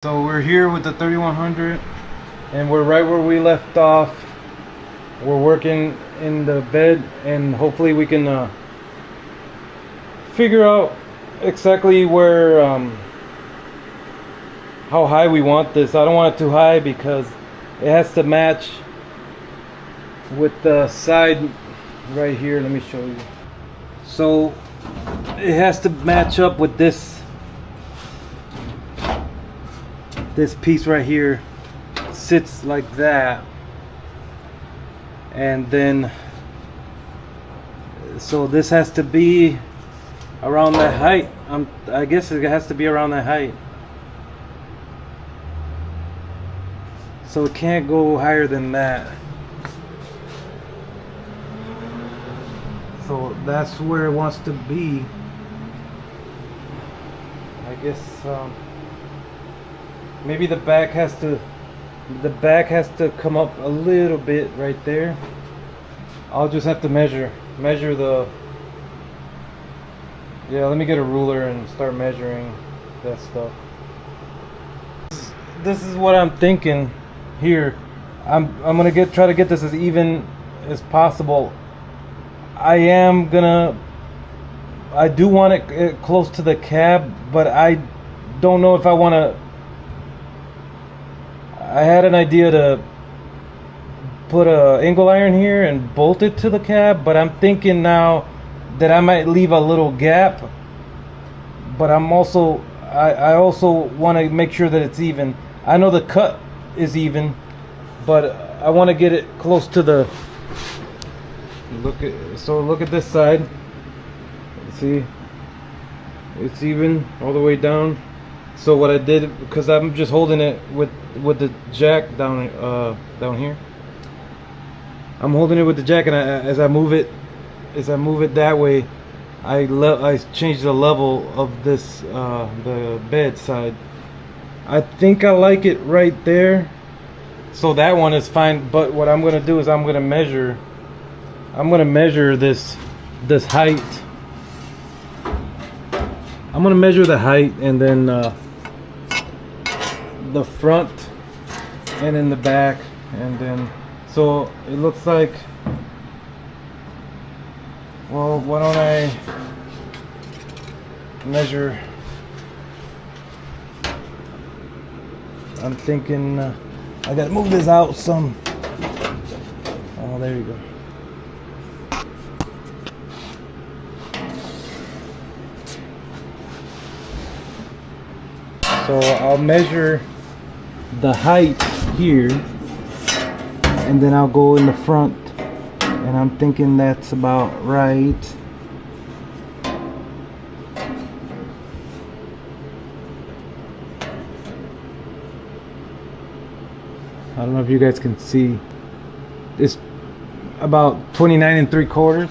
So we're here with the 3100 and we're right where we left off. We're working in the bed and hopefully we can figure out exactly where how high we want this. I don't want it too high because it has to match with the side right here. Let me show you. So it has to match up with this piece right here. Sits like that, and then so this has to be around that height. I guess it has to be around that height, so it can't go higher than that. So that's where it wants to be. I guess maybe the back has to come up a little bit right there. I'll just have to measure the, yeah, let me get a ruler and start measuring that stuff. This is what I'm thinking here. I'm gonna try to get this as even as possible. I do want it close to the cab, but I don't know if I want to. I had an idea to put a angle iron here and bolt it to the cab, but I'm thinking now that I might leave a little gap. But I also want to make sure that it's even. I know the cut is even, but I want to get it close to the. Look at this side. See, it's even all the way down. So what I did, because I'm just holding it with the jack down here. I'm holding it with the jack, and as I move it that way, I change the level of this the bed side. I think I like it right there. So that one is fine. But what I'm gonna do is I'm gonna measure this height. I'm gonna measure the height, and then the front and in the back, and then so it looks like, well, why don't I measure? I'm thinking I gotta move this out some. Oh, there you go. So I'll measure the height here, and then I'll go in the front, and I'm thinking that's about right. I don't know if you guys can see. It's about 29 3/4.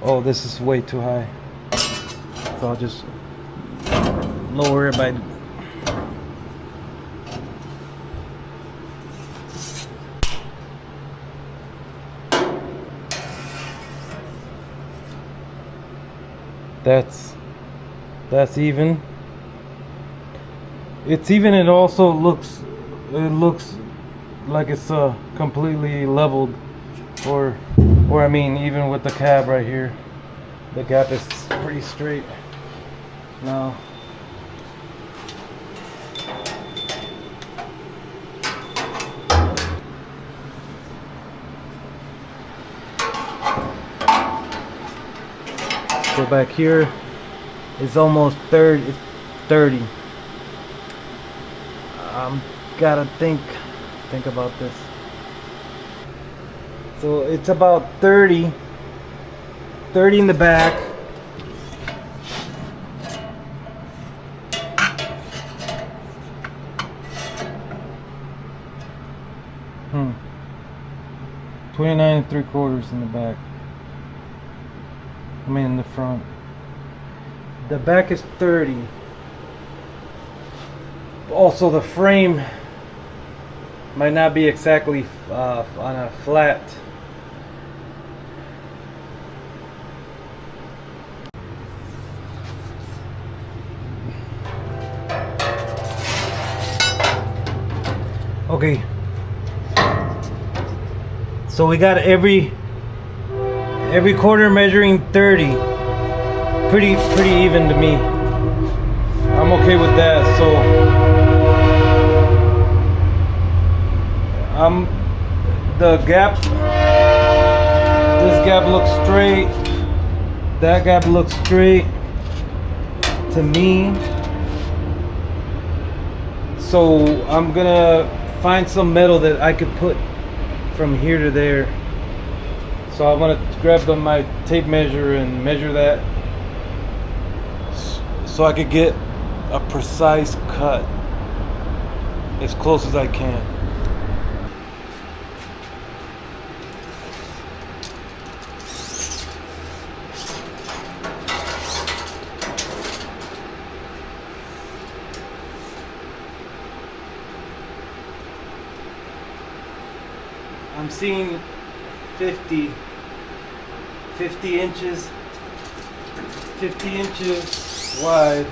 Oh, this is way too high. So I'll just lower it by. That's even. It's even. It also looks like it's completely leveled, or I mean, even with the cab right here, the gap is pretty straight now. So back here is almost 30. It's 30. Gotta think about this. So it's about 30 in the back. Hmm. 29 3/4 in the back. I mean in the front. The back is 30. Also the frame might not be exactly on a flat. Okay. So we got every corner measuring 30. Pretty even to me. I'm okay with that. So the gap, this gap looks straight. That gap looks straight to me. So I'm gonna find some metal that I could put from here to there. So I'm gonna grab my tape measure and measure that so I could get a precise cut as close as I can. I'm seeing 50 inches wide.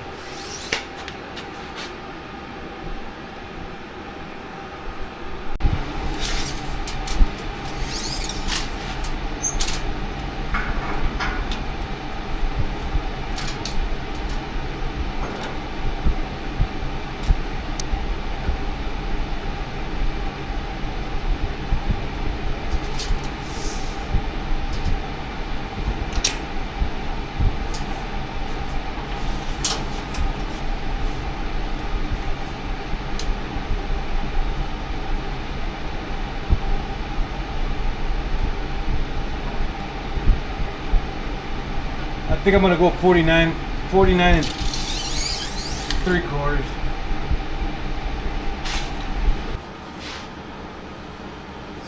I think I'm gonna go 49 and 3/4.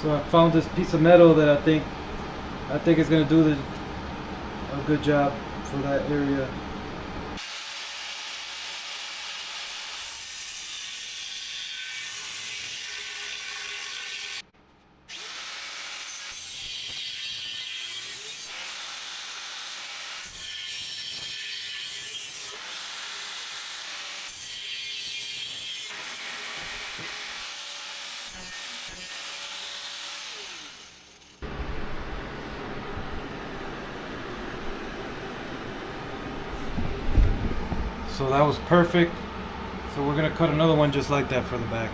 So I found this piece of metal that I think is gonna do a good job for that area. So that was perfect. So we're gonna cut another one just like that for the back.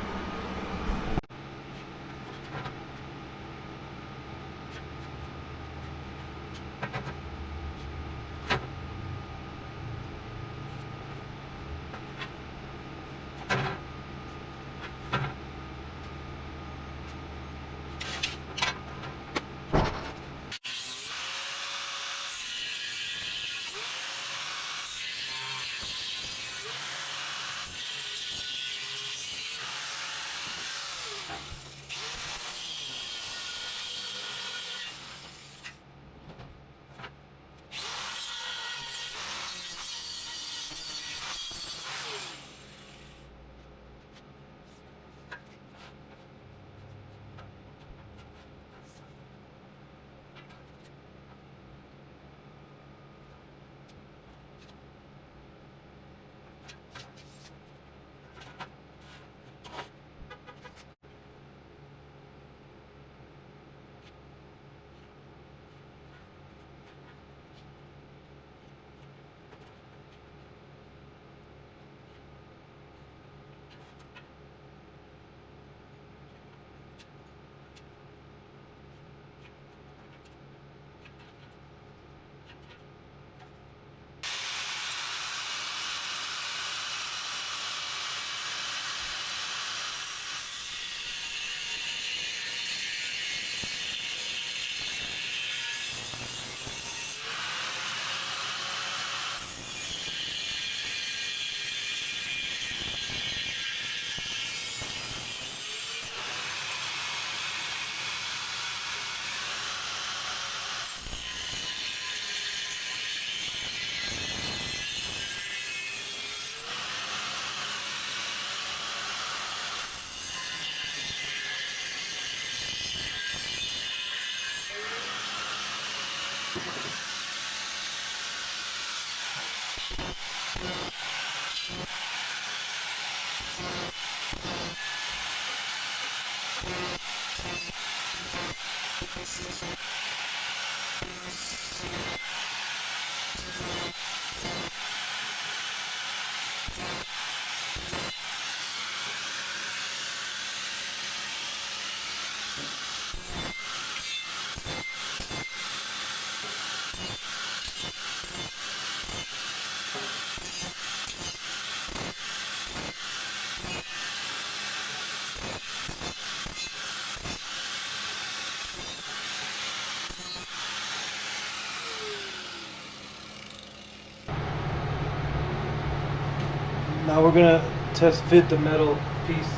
Now we're gonna test fit the metal piece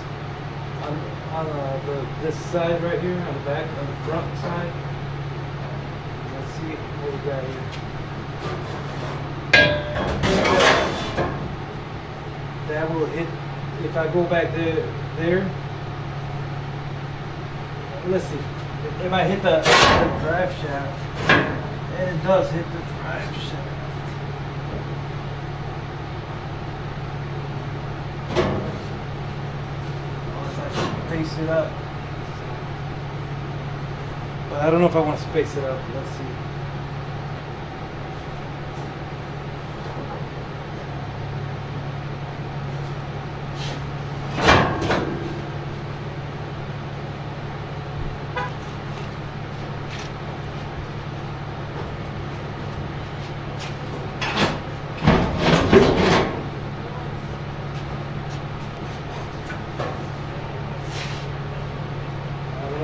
on this side right here, on the back, on the front side. Let's see what we got here. That will hit, if I go back there. Let's see, it might hit the drive shaft, and it does hit the drive shaft. Space it up, but I don't know if I want to space it up. Let's see.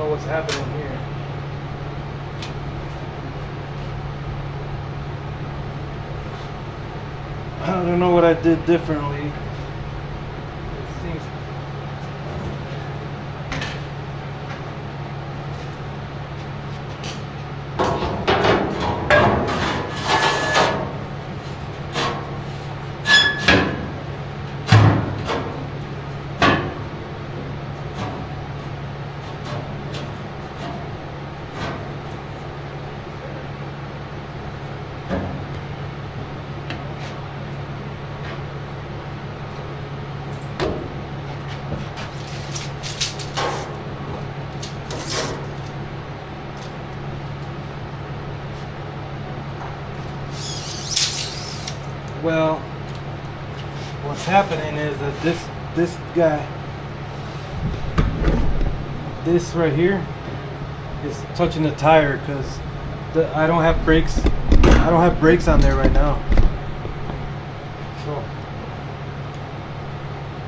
What's happening here? I don't know what I did differently. It seems well, what's happening is that this guy, this right here, is touching the tire because I don't have brakes. I don't have brakes on there right now. So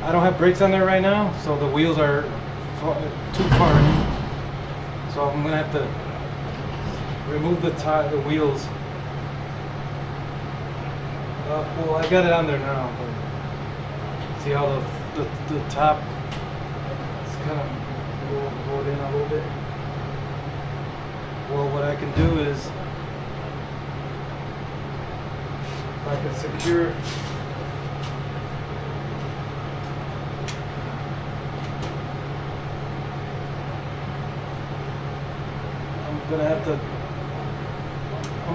I don't have brakes on there right now. So the wheels are too far in. So I'm gonna have to remove the wheels. Well, I got it on there now, but see how the top is kind of rolled in a little bit. Well, what I can do is, if I can secure I'm gonna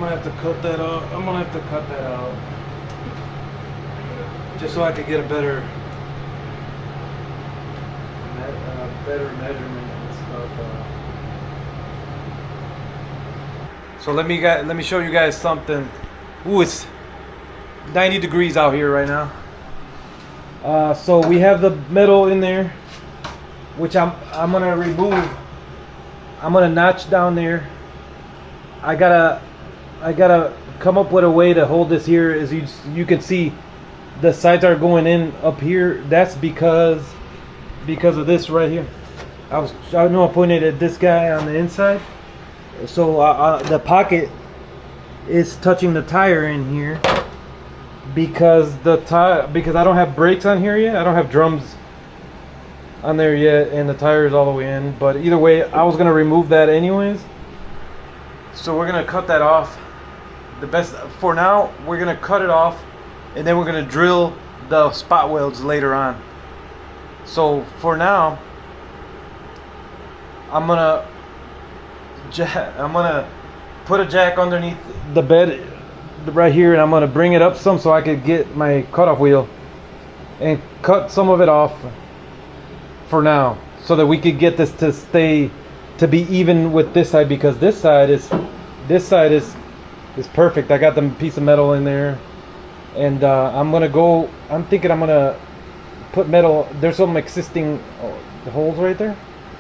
have to cut that out. I'm gonna have to cut that out. Just so I could get a better measurement and stuff. So let me show you guys something. Ooh, it's 90 degrees out here right now. So we have the metal in there, which I'm gonna remove. I'm gonna notch down there. I gotta come up with a way to hold this here. As you can see, the sides are going in up here. That's because of this right here. I know I'm putting it at this guy on the inside, so the pocket is touching the tire in here because I don't have brakes on here yet. I don't have drums on there yet, and the tire is all the way in. But either way, I was gonna remove that anyways, so we're gonna cut that off. The best for now, we're gonna cut it off, and then we're gonna drill the spot welds later on. So for now, I'm gonna put a jack underneath the bed right here, and I'm gonna bring it up some so I could get my cutoff wheel and cut some of it off for now, so that we could get this to be even with this side, because this side is perfect. I got the piece of metal in there, and I'm thinking I'm gonna put metal. There's some existing holes right there.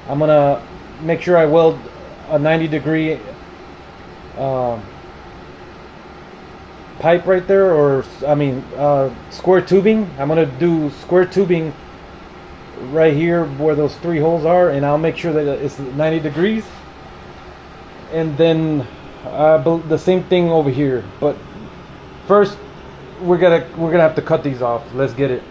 I'm gonna make sure I weld a 90 degree pipe right there, or I mean square tubing. I'm gonna do square tubing right here where those 3 holes are, and I'll make sure that it's 90 degrees, and then the same thing over here. But first we're gonna have to cut these off. Let's get it.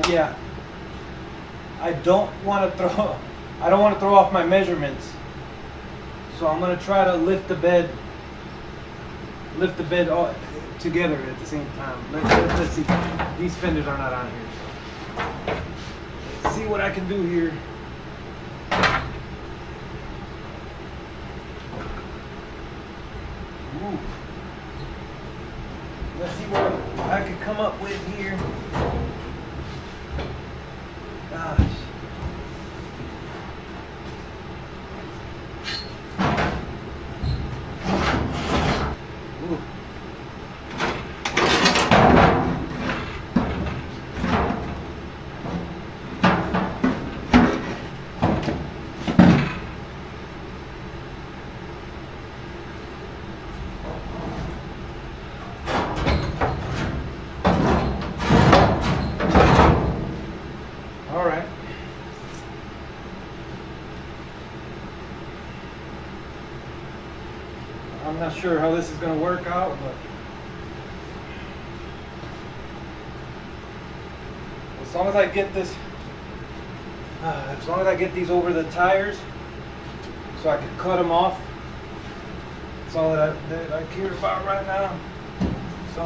Yeah, I don't want to throw off my measurements, so I'm gonna try to lift the bed all together at the same time. Let's see. These fenders are not on here, so let's see what I can do here. Ooh. Let's see what I can come up with here. Gosh. Ooh. All right. I'm not sure how this is going to work out, but as long as I get this, as long as I get these over the tires, so I can cut them off. That's all that I care about right now. So,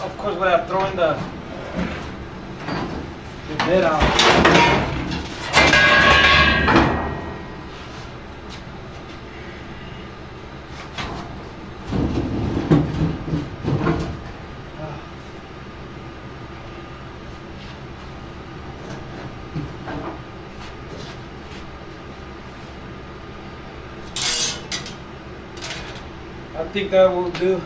of course, without throwing the bed out. I think that will do.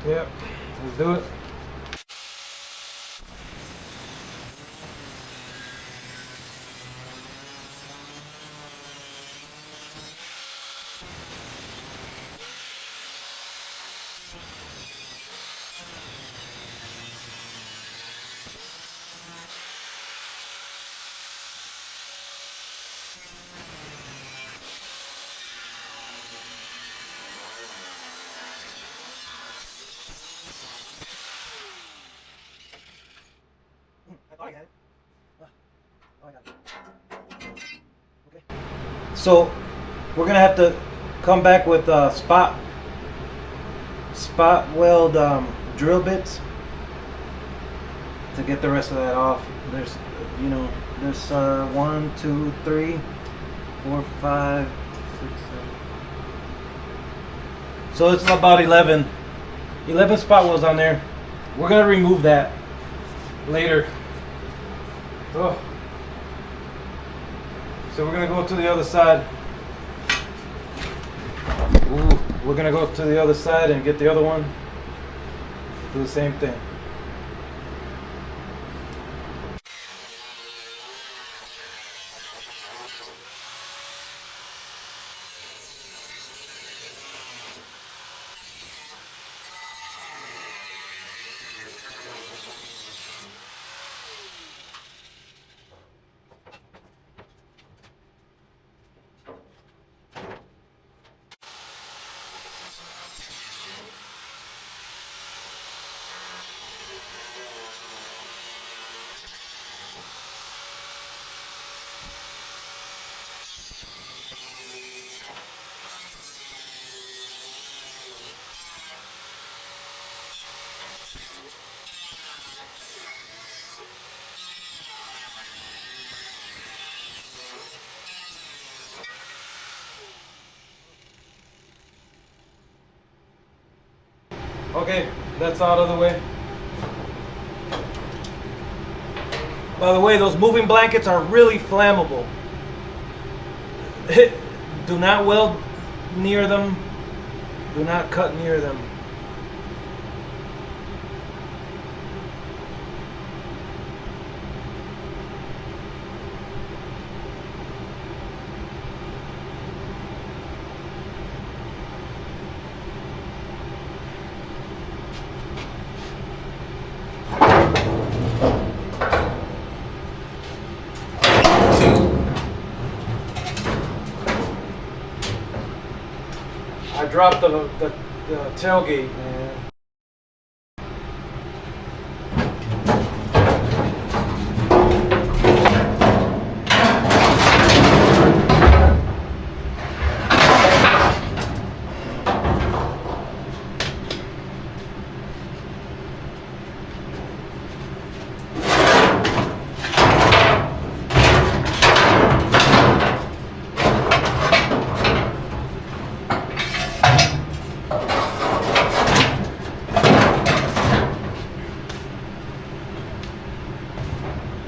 Yep, let's do it. So we're gonna have to come back with spot weld drill bits to get the rest of that off. There's 1, 2, 3, 4, 5, 6, 7. So it's about 11 spot welds on there. We're gonna remove that later. Oh. So we're gonna go to the other side. Ooh, we're gonna go to the other side and get the other one. Do the same thing. Okay, that's out of the way. By the way, those moving blankets are really flammable. Do not weld near them. Do not cut near them. I dropped the tailgate, man.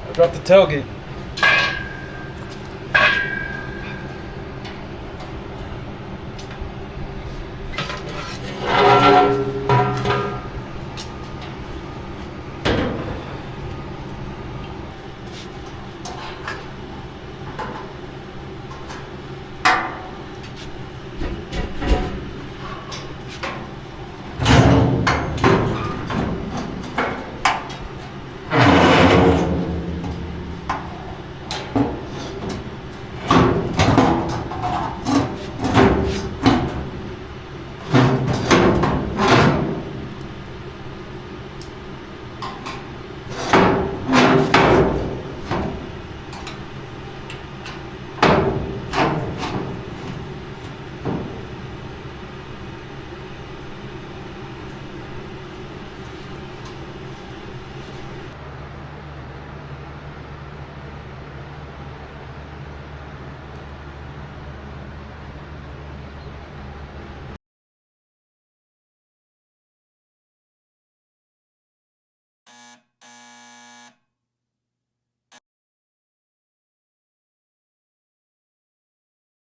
I dropped the tailgate.